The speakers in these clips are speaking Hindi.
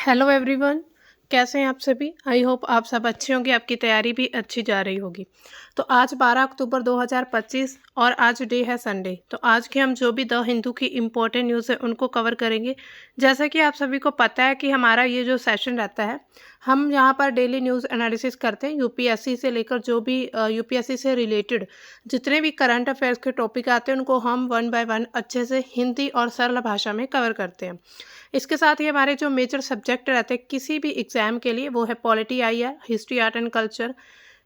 Hello everyone. कैसे हैं आप सभी। आई होप आप सब अच्छे होंगे, आपकी तैयारी भी अच्छी जा रही होगी। तो आज 12 अक्टूबर 2025 और आज डे है संडे। तो आज के हम जो भी द हिंदू की इम्पोर्टेंट न्यूज़ है उनको कवर करेंगे। जैसा कि आप सभी को पता है कि हमारा ये जो सेशन रहता है, हम यहाँ पर डेली न्यूज़ एनालिसिस करते हैं। यूपीएससी से लेकर जो भी यूपीएससी से रिलेटेड जितने भी करंट अफेयर्स के टॉपिक आते हैं उनको हम वन बाय वन अच्छे से हिंदी और सरल भाषा में कवर करते हैं। इसके साथ ही हमारे जो मेजर सब्जेक्ट रहते हैं किसी भी एग्जाम के लिए, वो है पॉलिटी आई है, history art and culture,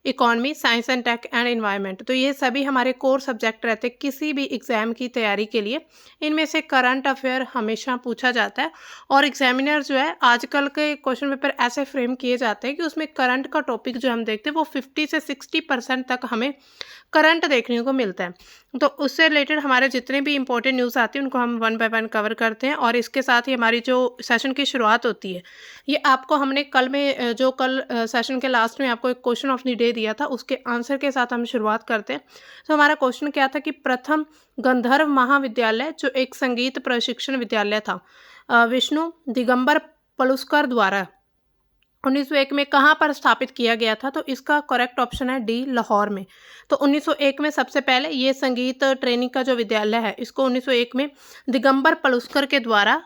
economy, science and tech and environment. तो ये सभी हमारे कोर सब्जेक्ट रहते हैं किसी भी एग्जाम की तैयारी के लिए। इनमें से करंट अफेयर हमेशा पूछा जाता है और एग्जामिनर जो है, आजकल के क्वेश्चन पेपर ऐसे फ्रेम किए जाते हैं कि उसमें करंट का टॉपिक जो हम देखते हैं वो 50 से 60% तक हमें करंट देखने को मिलता है। तो उससे रिलेटेड हमारे जितने भी इंपॉर्टेंट न्यूज़ आती हैं उनको हम वन बाय वन कवर करते हैं। और इसके साथ ही हमारी जो सेशन की शुरुआत होती है, ये आपको हमने कल में जो कल सेशन के लास्ट में आपको एक क्वेश्चन ऑफ द डे दिया था, उसके आंसर के साथ हम शुरुआत करते हैं। तो हमारा क्वेश्चन क्या था कि प्रथम गंधर्व महाविद्यालय जो एक संगीत प्रशिक्षण विद्यालय था, विष्णु दिगंबर पलुस्कर द्वारा 1901 में कहाँ पर स्थापित किया गया था। तो इसका करेक्ट ऑप्शन है डी, लाहौर में। तो 1901 में सबसे पहले ये संगीत ट्रेनिंग का जो विद्यालय है, इसको 1901 में दिगंबर पलुस्कर के द्वारा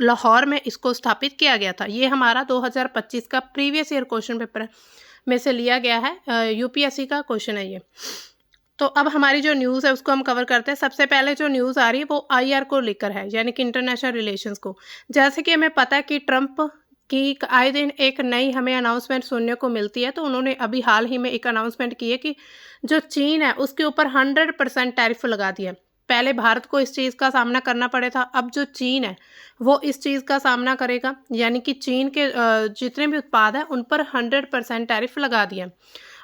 लाहौर में इसको स्थापित किया गया था। ये हमारा 2025 का प्रीवियस ईयर क्वेश्चन पेपर में से लिया गया है, यूपीएससी का क्वेश्चन है ये। तो अब हमारी जो न्यूज़ है उसको हम कवर करते हैं। सबसे पहले जो न्यूज़ आ रही है वो आईआर को लेकर है, यानी कि इंटरनेशनल रिलेशंस को। जैसे कि हमें पता है कि ट्रंप कि आए दिन एक नई हमें अनाउंसमेंट सुनने को मिलती है। तो उन्होंने अभी हाल ही में एक अनाउंसमेंट की है कि जो चीन है उसके ऊपर 100% टैरिफ लगा दिया। पहले भारत को इस चीज़ का सामना करना पड़े था, अब जो चीन है वो इस चीज़ का सामना करेगा, यानी कि चीन के जितने भी उत्पाद हैं उन पर 100% टैरिफ लगा दिया।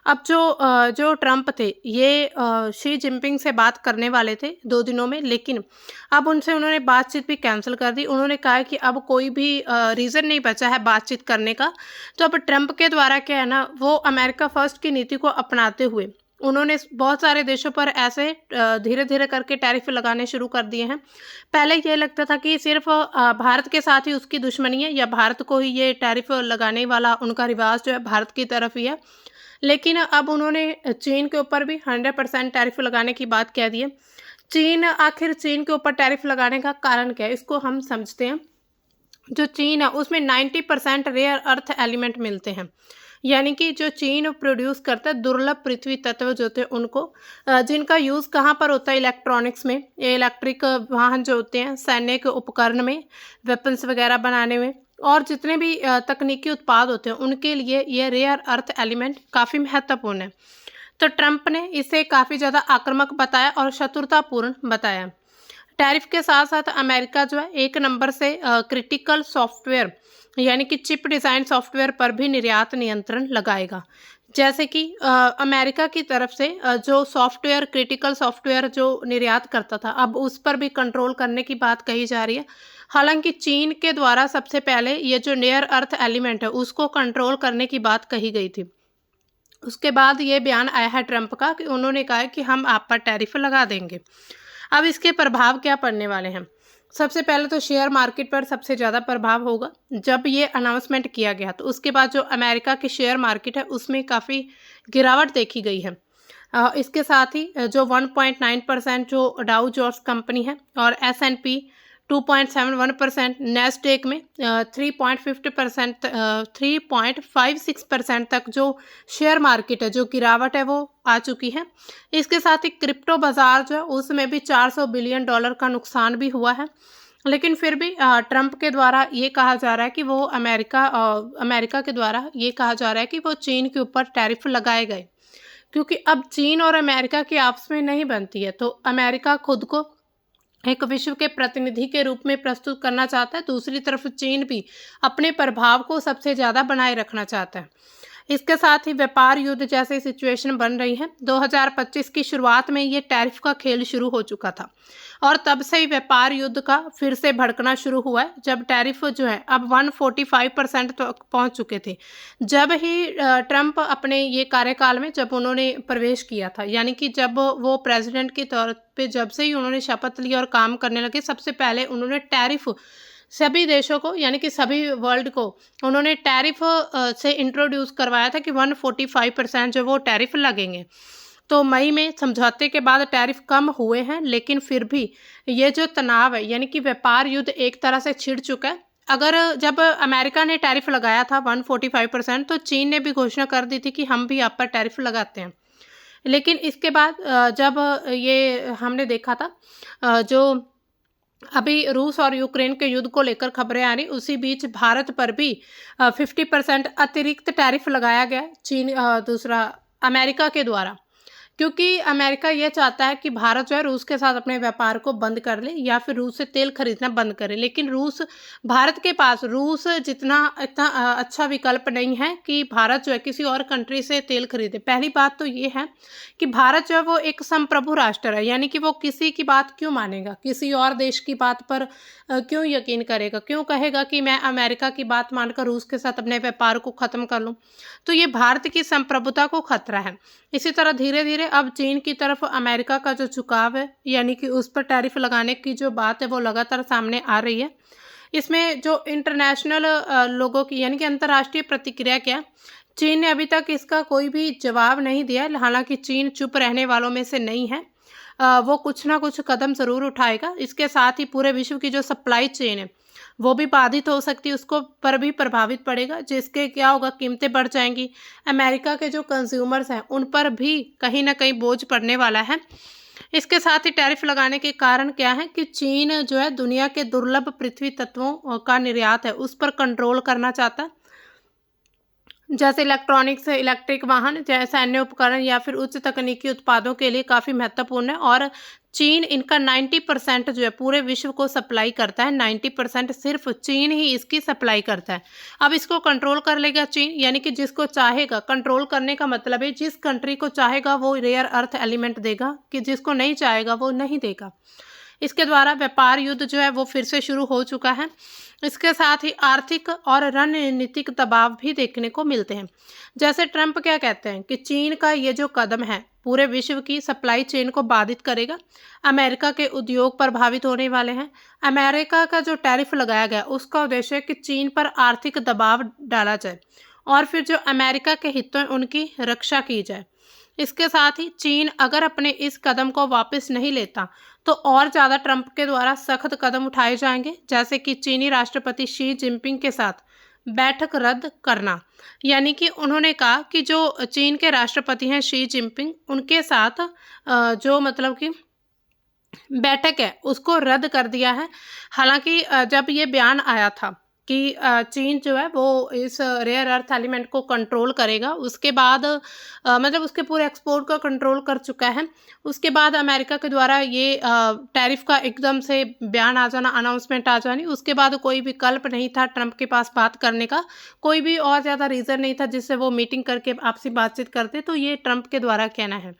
अब जो ट्रंप थे ये शी जिनपिंग से बात करने वाले थे 2 दिनों में, लेकिन अब उनसे उन्होंने बातचीत भी कैंसिल कर दी। उन्होंने कहा है कि अब कोई भी रीज़न नहीं बचा है बातचीत करने का। तो अब ट्रंप के द्वारा क्या है ना, वो अमेरिका फर्स्ट की नीति को अपनाते हुए उन्होंने बहुत सारे देशों पर ऐसे धीरे धीरे करके टैरिफ लगाने शुरू कर दिए हैं। पहले ये लगता था कि सिर्फ भारत के साथ ही उसकी दुश्मनी है, या भारत को ही ये टैरिफ लगाने वाला उनका रिवाज जो है भारत की तरफ ही है। लेकिन अब उन्होंने चीन के ऊपर भी 100% टैरिफ लगाने की बात कह दी है। आखिर चीन के ऊपर टैरिफ लगाने का कारण क्या है, इसको हम समझते हैं। जो चीन है उसमें 90% रेयर अर्थ एलिमेंट मिलते हैं, यानी कि जो चीन प्रोड्यूस करता है दुर्लभ पृथ्वी तत्व जो होते हैं उनको, जिनका यूज़ कहाँ पर होता है, इलेक्ट्रॉनिक्स में, इलेक्ट्रिक वाहन जो होते हैं, सैन्य के उपकरण में, वेपन्स वगैरह बनाने में, और जितने भी तकनीकी उत्पाद होते हैं उनके लिए ये रेयर अर्थ एलिमेंट काफ़ी महत्वपूर्ण है। तो ट्रंप ने इसे काफ़ी ज़्यादा आक्रामक बताया और शत्रुतापूर्ण बताया। टैरिफ के साथ साथ अमेरिका जो है एक नंबर से क्रिटिकल सॉफ्टवेयर, यानी कि चिप डिज़ाइन सॉफ्टवेयर पर भी निर्यात नियंत्रण लगाएगा। जैसे कि अमेरिका की तरफ से जो सॉफ्टवेयर, क्रिटिकल सॉफ्टवेयर जो निर्यात करता था, अब उस पर भी कंट्रोल करने की बात कही जा रही है। हालांकि चीन के द्वारा सबसे पहले ये जो नियर अर्थ एलिमेंट है उसको कंट्रोल करने की बात कही गई थी। उसके बाद ये बयान आया है ट्रंप का कि उन्होंने कहा है कि हम आप पर टैरिफ लगा देंगे। अब इसके प्रभाव क्या पड़ने वाले हैं। सबसे पहले तो शेयर मार्केट पर सबसे ज़्यादा प्रभाव होगा। जब ये अनाउंसमेंट किया गया तो उसके बाद जो अमेरिका की शेयर मार्केट है उसमें काफ़ी गिरावट देखी गई है। इसके साथ ही जो 1.9% जो डाउ जोन्स कंपनी है, और S&P 2.71%, नेस्डेक में 3.50%, 3.56% तक जो शेयर मार्केट है, जो गिरावट है वो आ चुकी है। इसके साथ ही क्रिप्टो बाजार जो है उसमें भी $400 बिलियन का नुकसान भी हुआ है। लेकिन फिर भी ट्रंप के द्वारा ये कहा जा रहा है कि वो अमेरिका के द्वारा ये कहा जा रहा है कि वो चीन के ऊपर टैरिफ लगाए गए, क्योंकि अब चीन और अमेरिका की आपस में नहीं बनती है। तो अमेरिका खुद को एक विश्व के प्रतिनिधि के रूप में प्रस्तुत करना चाहता है, दूसरी तरफ चीन भी अपने प्रभाव को सबसे ज़्यादा बनाए रखना चाहता है। इसके साथ ही व्यापार युद्ध जैसी सिचुएशन बन रही है। 2025 की शुरुआत में ये टैरिफ का खेल शुरू हो चुका था और तब से ही व्यापार युद्ध का फिर से भड़कना शुरू हुआ है, जब टैरिफ जो है अब 145% तक पहुंच चुके थे। जब ही ट्रंप अपने ये कार्यकाल में जब उन्होंने प्रवेश किया था, यानी कि जब वो प्रेसिडेंट के तौर पे जब से ही उन्होंने शपथ ली और काम करने लगे, सबसे पहले उन्होंने टैरिफ सभी देशों को यानी कि सभी वर्ल्ड को उन्होंने टैरिफ से इंट्रोड्यूस करवाया था कि 145% जो वो टैरिफ लगेंगे। तो मई में समझौते के बाद टैरिफ कम हुए हैं, लेकिन फिर भी ये जो तनाव है यानी कि व्यापार युद्ध एक तरह से छिड़ चुका है। अगर जब अमेरिका ने टैरिफ लगाया था 145%, तो चीन ने भी घोषणा कर दी थी कि हम भी आप पर टैरिफ लगाते हैं। लेकिन इसके बाद जब ये हमने देखा था जो अभी रूस और यूक्रेन के युद्ध को लेकर खबरें आ रही, उसी बीच भारत पर भी 50% अतिरिक्त टैरिफ लगाया गया चीन दूसरा अमेरिका के द्वारा, क्योंकि अमेरिका ये चाहता है कि भारत जो है रूस के साथ अपने व्यापार को बंद कर ले या फिर रूस से तेल खरीदना बंद करे। लेकिन भारत के पास रूस जितना इतना अच्छा विकल्प नहीं है कि भारत जो है किसी और कंट्री से तेल खरीदे। पहली बात तो ये है कि भारत जो है वो एक संप्रभु राष्ट्र है, यानी कि वो किसी की बात क्यों मानेगा, किसी और देश की बात पर क्यों यकीन करेगा, क्यों कहेगा कि मैं अमेरिका की बात मानकर रूस के साथ अपने व्यापार को ख़त्म कर लूँ। तो ये भारत की संप्रभुता को खतरा है। इसी तरह धीरे धीरे अब चीन की तरफ अमेरिका का जो झुकाव है यानी कि उस पर टैरिफ लगाने की जो बात है वो लगातार सामने आ रही है। इसमें जो इंटरनेशनल लोगों की यानी कि अंतर्राष्ट्रीय प्रतिक्रिया क्या, चीन ने अभी तक इसका कोई भी जवाब नहीं दिया। हालांकि चीन चुप रहने वालों में से नहीं है, वो कुछ ना कुछ कदम ज़रूर उठाएगा। इसके साथ ही पूरे विश्व की जो सप्लाई चेन है वो भी बाधित हो सकती है, उसको पर भी प्रभावित पड़ेगा, जिसके क्या होगा, कीमतें बढ़ जाएंगी। अमेरिका के जो कंज्यूमर्स हैं उन पर भी कहीं ना कहीं बोझ पड़ने वाला है। इसके साथ ही टैरिफ लगाने के कारण क्या है कि चीन जो है दुनिया के दुर्लभ पृथ्वी तत्वों का निर्यात है उस पर कंट्रोल करना चाहता है, जैसे इलेक्ट्रॉनिक्स, इलेक्ट्रिक वाहन, जैसे सैन्य उपकरण या फिर उच्च तकनीकी उत्पादों के लिए काफ़ी महत्वपूर्ण है। और चीन इनका 90% जो है पूरे विश्व को सप्लाई करता है। 90% सिर्फ चीन ही इसकी सप्लाई करता है। अब इसको कंट्रोल कर लेगा चीन, यानी कि जिसको चाहेगा, कंट्रोल करने का मतलब है जिस कंट्री को चाहेगा वो रेयर अर्थ एलिमेंट देगा, कि जिसको नहीं चाहेगा वो नहीं देगा। इसके द्वारा व्यापार युद्ध जो है वो फिर से शुरू हो चुका है। इसके साथ ही आर्थिक और रणनीतिक दबाव भी देखने को मिलते हैं। जैसे ट्रंप क्या कहते हैं कि चीन का ये जो कदम है पूरे विश्व की सप्लाई चेन को बाधित करेगा, अमेरिका के उद्योग प्रभावित होने वाले हैं। अमेरिका का जो टैरिफ लगाया गया उसका उद्देश्य है कि चीन पर आर्थिक दबाव डाला जाए और फिर जो अमेरिका के हितों हैं उनकी रक्षा की जाए। इसके साथ ही चीन अगर अपने इस कदम को वापस नहीं लेता तो और ज़्यादा ट्रंप के द्वारा सख्त कदम उठाए जाएंगे, जैसे कि चीनी राष्ट्रपति शी जिनपिंग के साथ बैठक रद्द करना। यानी कि उन्होंने कहा कि जो चीन के राष्ट्रपति हैं शी जिनपिंग, उनके साथ जो मतलब कि बैठक है उसको रद्द कर दिया है। हालांकि जब ये बयान आया था कि चीन जो है वो इस रेयर अर्थ एलिमेंट को कंट्रोल करेगा, उसके बाद मतलब उसके पूरे एक्सपोर्ट को कंट्रोल कर चुका है। उसके बाद अमेरिका के द्वारा ये टैरिफ का एकदम से बयान आ जाना, अनाउंसमेंट आ जानी, उसके बाद कोई विकल्प नहीं था ट्रंप के पास बात करने का, कोई भी और ज़्यादा रीज़न नहीं था जिससे वो मीटिंग करके आपसी बातचीत करते। तो ये ट्रंप के द्वारा कहना है।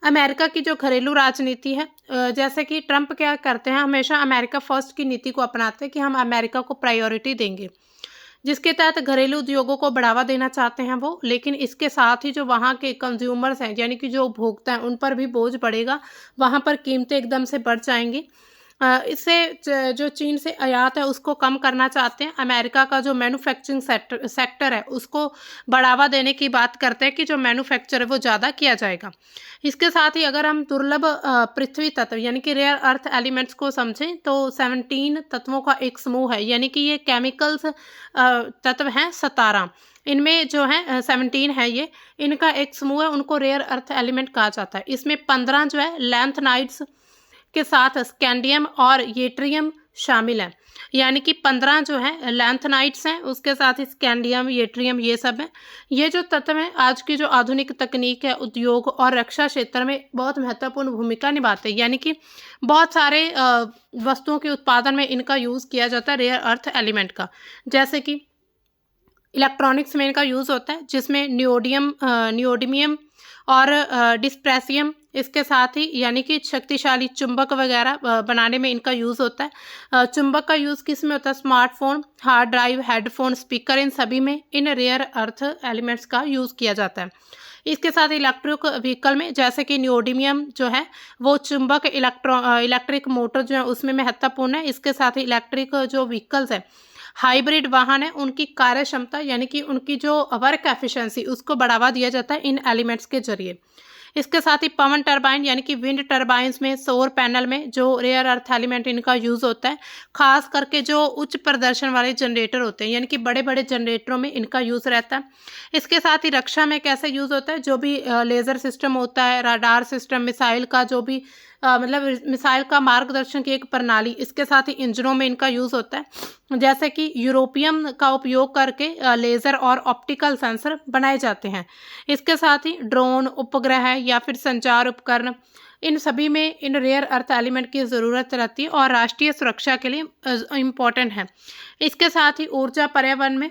अमेरिका की जो घरेलू राजनीति है, जैसे कि ट्रंप क्या करते हैं, हमेशा अमेरिका फर्स्ट की नीति को अपनाते हैं कि हम अमेरिका को प्रायोरिटी देंगे, जिसके तहत घरेलू उद्योगों को बढ़ावा देना चाहते हैं वो। लेकिन इसके साथ ही जो वहाँ के कंज्यूमर्स हैं यानी कि जो उपभोक्ता हैं उन पर भी बोझ पड़ेगा, वहाँ पर कीमतें एकदम से बढ़ जाएंगी। इससे जो चीन से आयात है उसको कम करना चाहते हैं। अमेरिका का जो मैन्युफैक्चरिंग सेक्टर है उसको बढ़ावा देने की बात करते हैं कि जो मैन्युफैक्चर है वो ज़्यादा किया जाएगा। इसके साथ ही अगर हम दुर्लभ पृथ्वी तत्व यानी कि रेयर अर्थ एलिमेंट्स को समझें तो 17 तत्वों का एक समूह है, यानी कि ये केमिकल्स तत्व हैं 17। इनमें जो है 17 है, ये इनका एक समूह है, उनको रेयर अर्थ एलिमेंट कहा जाता है। इसमें 15 जो है लैंथनाइड्स के साथ स्कैंडियम और येट्रियम शामिल हैं, यानी कि 15 जो है लैंथनाइड्स हैं, उसके साथ ही स्कैंडियम, येट्रियम, ये सब हैं। ये जो तत्व हैं आज की जो आधुनिक तकनीक है, उद्योग और रक्षा क्षेत्र में बहुत महत्वपूर्ण भूमिका निभाते हैं, यानी कि बहुत सारे वस्तुओं के उत्पादन में इनका यूज़ किया जाता है रेयर अर्थ एलिमेंट का। जैसे कि इलेक्ट्रॉनिक्स में इनका यूज़ होता है, जिसमें नियोडिमियम और डिस्प्रेसियम इसके साथ ही यानी कि शक्तिशाली चुंबक वगैरह बनाने में इनका यूज़ होता है। चुंबक का यूज़ किस में होता है? Smartphone, hard drive, headphone, speaker, इन सभी में इन रेयर अर्थ एलिमेंट्स का यूज़ किया जाता है। इसके साथ इलेक्ट्रिक व्हीकल में जैसे कि नियोडिमियम जो है वो चुंबक इलेक्ट्रिक मोटर जो है उसमें महत्वपूर्ण है। इसके साथ ही इलेक्ट्रिक जो व्हीकल्स है, हाइब्रिड वाहन है, उनकी कार्य क्षमता यानी कि उनकी जो वर्क एफिशिएंसी उसको बढ़ावा दिया जाता है इन एलिमेंट्स के जरिए। इसके साथ ही पवन टरबाइन यानी कि विंड टरबाइंस में, सौर पैनल में जो रेयर अर्थ एलिमेंट इनका यूज़ होता है, खास करके जो उच्च प्रदर्शन वाले जनरेटर होते हैं यानी कि बड़े बड़े जनरेटरों में इनका यूज़ रहता है। इसके साथ ही रक्षा में कैसे यूज़ होता है? जो भी लेज़र सिस्टम होता है, राडार सिस्टम, मिसाइल का जो भी मतलब मिसाइल का मार्गदर्शन की एक प्रणाली, इसके साथ ही इंजनों में इनका यूज़ होता है। जैसे कि यूरोपियम का उपयोग करके लेज़र और ऑप्टिकल सेंसर बनाए जाते हैं। इसके साथ ही ड्रोन, उपग्रह या फिर संचार उपकरण, इन सभी में इन रेयर अर्थ एलिमेंट की ज़रूरत रहती है और राष्ट्रीय सुरक्षा के लिए इम्पॉर्टेंट है। इसके साथ ही ऊर्जा पर्यावरण में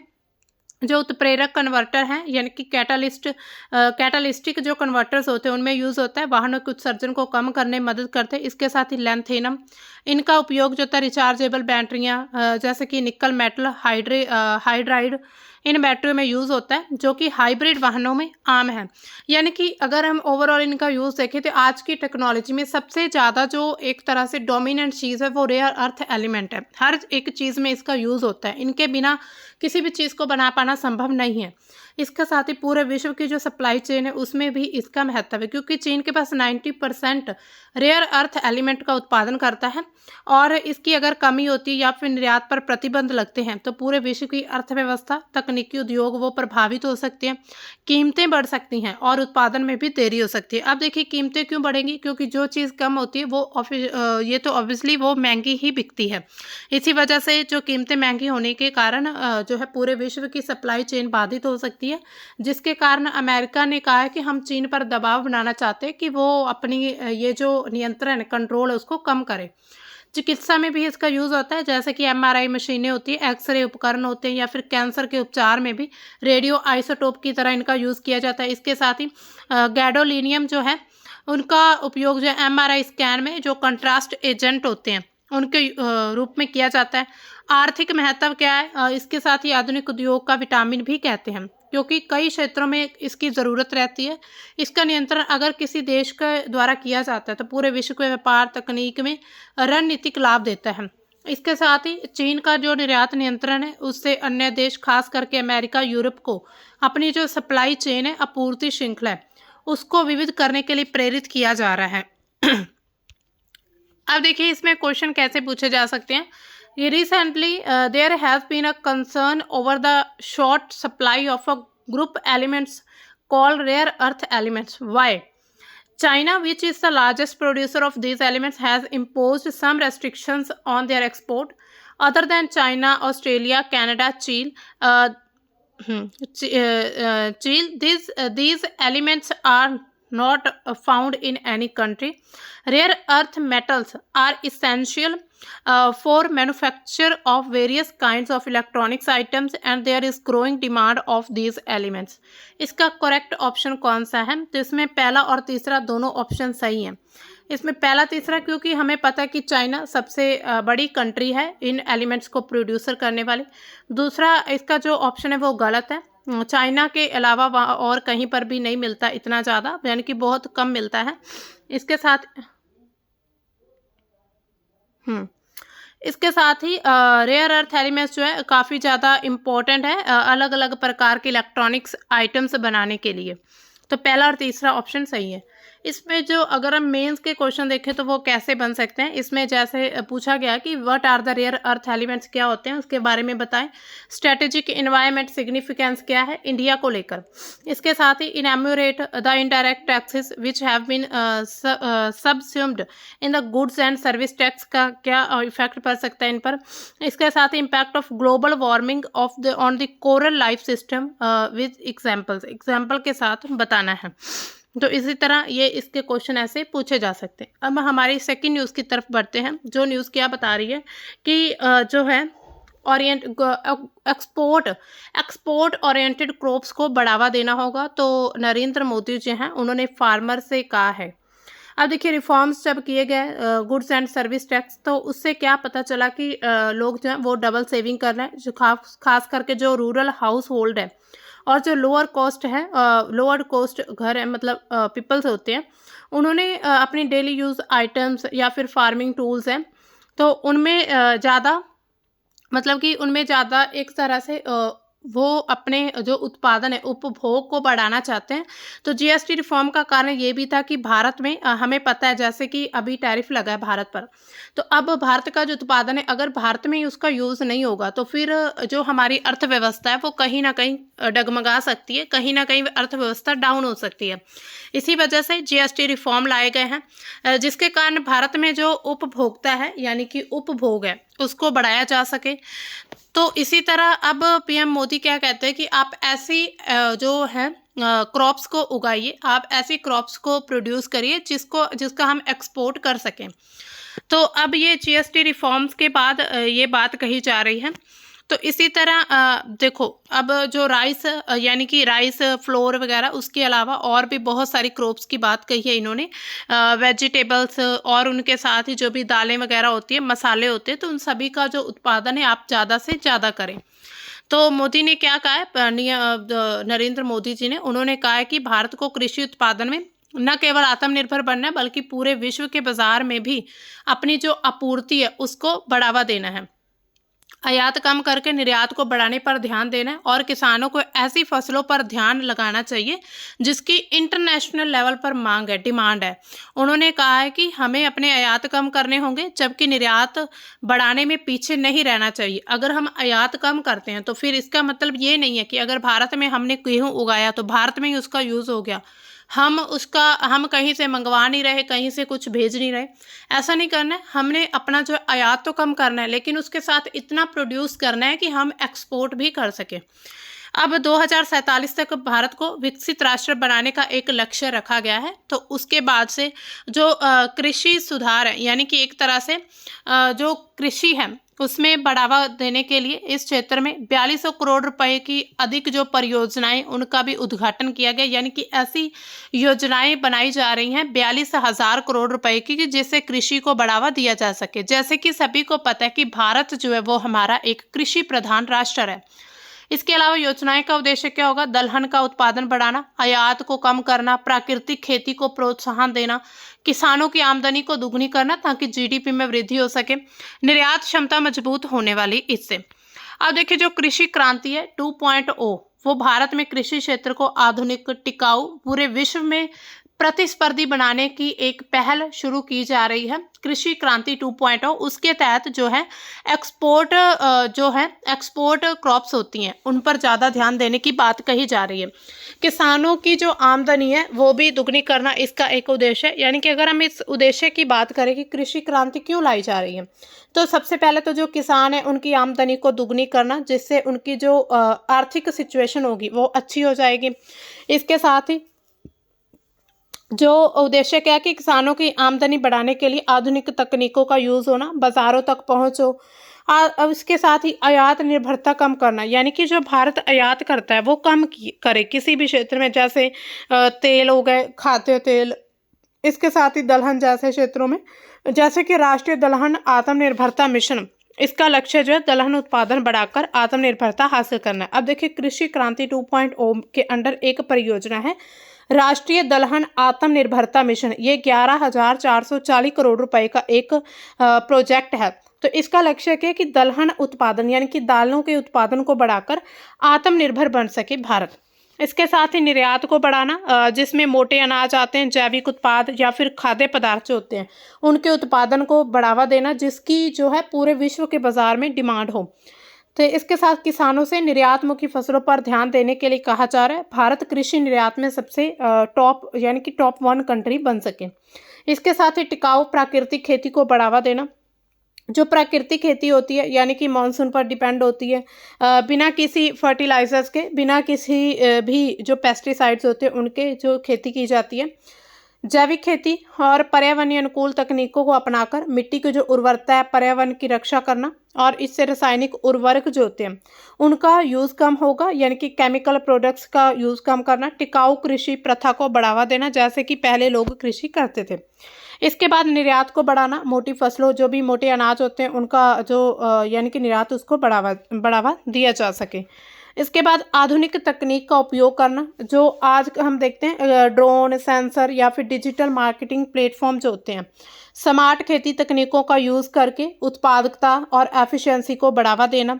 जो उत्प्रेरक कन्वर्टर हैं यानी कि कैटालिस्टिक जो कन्वर्टर्स होते हैं उनमें यूज़ होता है, वाहनों के उत्सर्जन को कम करने में मदद करते हैं। इसके साथ ही लैंथेनम, इनका उपयोग जो होता है रिचार्जेबल बैटरियाँ जैसे कि निकल मेटल हाइड्राइड, इन बैटरियों में यूज़ होता है जो कि हाइब्रिड वाहनों में आम है। यानी कि अगर हम ओवरऑल इनका यूज़ देखें तो आज की टेक्नोलॉजी में सबसे ज़्यादा जो एक तरह से डोमिनेंट चीज़ है वो रेयर अर्थ एलिमेंट है। हर एक चीज़ में इसका यूज़ होता है, इनके बिना किसी भी चीज़ को बना पाना संभव नहीं है। इसके साथ ही पूरे विश्व की जो सप्लाई चेन है उसमें भी इसका महत्व है, क्योंकि चीन के पास 90% रेयर अर्थ एलिमेंट का उत्पादन करता है और इसकी अगर कमी होती है या फिर निर्यात पर प्रतिबंध लगते हैं तो पूरे विश्व की अर्थव्यवस्था, तकनीकी उद्योग वो प्रभावित हो सकते हैं, कीमतें बढ़ सकती हैं और उत्पादन में भी देरी हो सकती है। अब देखिए कीमतें क्यों बढ़ेंगी? क्योंकि जो चीज़ कम होती है वो ये तो ऑब्वियसली वो महंगी ही बिकती है। इसी वजह से जो कीमतें महंगी होने के कारण जो है पूरे विश्व की सप्लाई चेन बाधित हो सकती है, जिसके कारण अमेरिका ने कहा है कि हम चीन पर दबाव बनाना चाहते हैं कि वो अपनी ये जो नियंत्रण कंट्रोल है उसको कम करे। चिकित्सा में भी इसका यूज़ होता है, जैसे कि एमआरआई मशीनें होती हैं, एक्सरे उपकरण होते हैं या फिर कैंसर के उपचार में भी रेडियो आइसोटोप की तरह इनका यूज़ किया जाता है। इसके साथ ही गैडोलिनियम जो है उनका उपयोग जो है एमआरआई स्कैन में जो कंट्रास्ट एजेंट होते हैं उनके रूप में किया जाता है। आर्थिक महत्व क्या है? इसके साथ ही आधुनिक उद्योग का विटामिन भी कहते हैं, क्योंकि कई क्षेत्रों में इसकी ज़रूरत रहती है। इसका नियंत्रण अगर किसी देश के द्वारा किया जाता है तो पूरे विश्व के व्यापार तकनीक में रणनीतिक लाभ देता है। इसके साथ ही चीन का जो निर्यात नियंत्रण है उससे अन्य देश, खास करके अमेरिका, यूरोप को अपनी जो सप्लाई चेन है, आपूर्ति श्रृंखला है, उसको विविध करने के लिए प्रेरित किया जा रहा है। अब देखिए इसमें क्वेश्चन कैसे पूछे जा सकते हैं। ये recently there has been a concern over the short supply of a group elements called rare earth elements. Why? China, which is the largest producer of these elements, has imposed some restrictions on their export. Other than China, Australia, Canada, Chile, these elements are not found in any country. Rare earth metals are essential for manufacture of various kinds of electronics items and there is growing demand of these elements. इसका करेक्ट ऑप्शन कौन सा है? तो इसमें पहला और तीसरा दोनों ऑप्शन सही हैं। इसमें पहला तीसरा क्योंकि हमें पता है कि चाइना सबसे बड़ी कंट्री है इन एलिमेंट्स को प्रोड्यूसर करने वाली। दूसरा इसका जो ऑप्शन है वो गलत है। चाइना के अलावा वहाँ और कहीं पर भी नहीं मिलता इतना ज़्यादा, यानी कि बहुत कम मिलता है। इसके साथ इसके साथ ही रेयर अर्थ एलिमेंट्स जो है काफ़ी ज़्यादा इम्पोर्टेंट है अलग अलग प्रकार के इलेक्ट्रॉनिक्स आइटम्स बनाने के लिए। तो पहला और तीसरा ऑप्शन सही है। इसमें जो अगर हम मेंस के क्वेश्चन देखें तो वो कैसे बन सकते हैं, इसमें जैसे पूछा गया कि what are the rare earth elements, क्या होते हैं उसके बारे में बताएं। स्ट्रेटेजिक एनवायरनमेंट सिग्निफिकेंस क्या है इंडिया को लेकर। इसके साथ ही enumerate the indirect taxes which have been subsumed in the goods and service tax का क्या इफेक्ट पड़ सकता है इन पर। इसके साथ ही impact of global warming on the coral life system with example के साथ बताना है। तो इसी तरह ये इसके क्वेश्चन ऐसे पूछे जा सकते हैं। अब हमारी सेकंड न्यूज़ की तरफ बढ़ते हैं। जो न्यूज़ क्या बता रही है कि जो है एक्सपोर्ट ओरिएंटेड क्रॉप्स को बढ़ावा देना होगा। तो नरेंद्र मोदी जी हैं उन्होंने फार्मर से कहा है अब देखिए रिफॉर्म्स जब किए गए गुड्स एंड सर्विस टैक्स, तो उससे क्या पता चला कि लोग जो है वो डबल सेविंग कर रहे हैं, जो खास करके जो रूरल हाउस होल्ड है और जो लोअर कॉस्ट घर है, मतलब पीपल्स होते हैं, उन्होंने अपनी डेली यूज़ आइटम्स या फिर फार्मिंग टूल्स हैं, तो उनमें ज़्यादा, मतलब कि उनमें ज़्यादा एक तरह से वो अपने जो उत्पादन है, उपभोग को बढ़ाना चाहते हैं। तो जीएसटी रिफॉर्म का कारण ये भी था कि भारत में हमें पता है जैसे कि अभी टैरिफ लगा है भारत पर, तो अब भारत का जो उत्पादन है अगर भारत में ही उसका यूज़ नहीं होगा तो फिर जो हमारी अर्थव्यवस्था है वो कहीं ना कहीं डगमगा सकती है, कहीं ना कहीं अर्थव्यवस्था डाउन हो सकती है। इसी वजह से जीएसटी रिफॉर्म लाए गए हैं, जिसके कारण भारत में जो उपभोक्ता है यानी कि उपभोग है उसको बढ़ाया जा सके। तो इसी तरह अब पीएम मोदी क्या कहते हैं कि आप ऐसी जो है क्रॉप्स को उगाइए, आप ऐसी क्रॉप्स को प्रोड्यूस करिए जिसका हम एक्सपोर्ट कर सकें। तो अब ये जीएसटी रिफॉर्म्स के बाद ये बात कही जा रही है। तो इसी तरह देखो अब जो राइस यानी कि राइस फ्लोर वगैरह, उसके अलावा और भी बहुत सारी क्रॉप्स की बात कही है इन्होंने, वेजिटेबल्स और उनके साथ ही जो भी दालें वगैरह होती है, मसाले होते हैं, तो उन सभी का जो उत्पादन है आप ज़्यादा से ज़्यादा करें। तो मोदी ने क्या कहा है, नरेंद्र मोदी जी ने, उन्होंने कहा है कि भारत को कृषि उत्पादन में न केवल आत्मनिर्भर बनना है बल्कि पूरे विश्व के बाजार में भी अपनी जो आपूर्ति है उसको बढ़ावा देना है। आयात कम करके निर्यात को बढ़ाने पर ध्यान देना है और किसानों को ऐसी फसलों पर ध्यान लगाना चाहिए जिसकी इंटरनेशनल लेवल पर मांग है, डिमांड है। उन्होंने कहा है कि हमें अपने आयात कम करने होंगे जबकि निर्यात बढ़ाने में पीछे नहीं रहना चाहिए। अगर हम आयात कम करते हैं तो फिर इसका मतलब ये नहीं है कि अगर भारत में हमने गेहूँ उगाया तो भारत में ही उसका यूज़ हो गया, हम कहीं से मंगवा नहीं रहे, कहीं से कुछ भेज नहीं रहे, ऐसा नहीं करना है। हमने अपना जो आयात तो कम करना है लेकिन उसके साथ इतना प्रोड्यूस करना है कि हम एक्सपोर्ट भी कर सकें। अब 2047 तक भारत को विकसित राष्ट्र बनाने का एक लक्ष्य रखा गया है। तो उसके बाद से जो कृषि सुधार है यानी कि एक तरह से जो कृषि है उसमें बढ़ावा देने के लिए इस क्षेत्र में 4200 करोड़ रुपए की अधिक जो परियोजनाएं उनका भी उद्घाटन किया गया, यानी कि ऐसी योजनाएं बनाई जा रही हैं 42,000 करोड़ रुपए की जिससे कृषि को बढ़ावा दिया जा सके। जैसे कि सभी को पता है कि भारत जो है वो हमारा एक कृषि प्रधान राष्ट्र है। इसके अलावा योजनाएं का उद्देश्य क्या होगा, दलहन का उत्पादन बढ़ाना, आयात को कम करना, प्राकृतिक खेती को प्रोत्साहन देना, किसानों की आमदनी को दुगनी करना ताकि जीडीपी में वृद्धि हो सके, निर्यात क्षमता मजबूत होने वाली इससे। अब देखिए जो कृषि क्रांति है 2.0 वो भारत में कृषि क्षेत्र को आधुनिक, टिकाऊ, पूरे विश्व में प्रतिस्पर्धी बनाने की एक पहल शुरू की जा रही है, कृषि क्रांति 2.0। उसके तहत जो है एक्सपोर्ट क्रॉप्स होती हैं उन पर ज़्यादा ध्यान देने की बात कही जा रही है। किसानों की जो आमदनी है वो भी दुगनी करना इसका एक उद्देश्य है। यानी कि अगर हम इस उद्देश्य की बात करें कि कृषि क्रांति क्यों लाई जा रही है, तो सबसे पहले तो जो किसान है उनकी आमदनी को दुगनी करना, जिससे उनकी जो आर्थिक सिचुएशन होगी वो अच्छी हो जाएगी। इसके साथ ही जो उद्देश्य क्या है कि किसानों की आमदनी बढ़ाने के लिए आधुनिक तकनीकों का यूज़ होना, बाज़ारों तक पहुँच हो। अब इसके साथ ही आयात निर्भरता कम करना, यानी कि जो भारत आयात करता है वो कम करे किसी भी क्षेत्र में, जैसे तेल हो गए, खाद्य तेल, इसके साथ ही दलहन जैसे क्षेत्रों में, जैसे कि राष्ट्रीय दलहन आत्मनिर्भरता मिशन, इसका लक्ष्य जो है दलहन उत्पादन बढ़ाकर आत्मनिर्भरता हासिल करना है। अब देखिए कृषि क्रांति 2.0 के अंडर एक परियोजना है राष्ट्रीय दलहन आत्मनिर्भरता मिशन। ये 11,440 करोड़ रुपए का एक प्रोजेक्ट है। तो इसका लक्ष्य क्या है कि दलहन उत्पादन यानी कि दालों के उत्पादन को बढ़ाकर आत्मनिर्भर बन सके भारत। इसके साथ ही निर्यात को बढ़ाना, जिसमें मोटे अनाज आते हैं, जैविक उत्पाद या फिर खाद्य पदार्थ जो होते हैं उनके उत्पादन को बढ़ावा देना, जिसकी जो है पूरे विश्व के बाजार में डिमांड हो। तो इसके साथ किसानों से निर्यातमुखी फसलों पर ध्यान देने के लिए कहा जा रहा है, भारत कृषि निर्यात में सबसे टॉप यानी कि टॉप 1 कंट्री बन सके। इसके साथ ही टिकाऊ प्राकृतिक खेती को बढ़ावा देना, जो प्राकृतिक खेती होती है यानी कि मानसून पर डिपेंड होती है, बिना किसी फर्टिलाइजर्स के, बिना किसी भी जो पेस्टिसाइड्स होते हैं उनके जो खेती की जाती है। जैविक खेती और पर्यावरणीय अनुकूल तकनीकों को अपनाकर मिट्टी की जो उर्वरता है, पर्यावरण की रक्षा करना, और इससे रासायनिक उर्वरक जो होते हैं उनका यूज़ कम होगा, यानी कि केमिकल प्रोडक्ट्स का यूज़ कम करना। टिकाऊ कृषि प्रथा को बढ़ावा देना, जैसे कि पहले लोग कृषि करते थे। इसके बाद निर्यात को बढ़ाना, मोटी फसलों जो भी मोटे अनाज होते हैं उनका जो यानी कि निर्यात उसको बढ़ावा दिया जा सके। इसके बाद आधुनिक तकनीक का उपयोग करना, जो आज हम देखते हैं ड्रोन, सेंसर या फिर डिजिटल मार्केटिंग प्लेटफॉर्म जो होते हैं, स्मार्ट खेती तकनीकों का यूज़ करके उत्पादकता और एफिशिएंसी को बढ़ावा देना।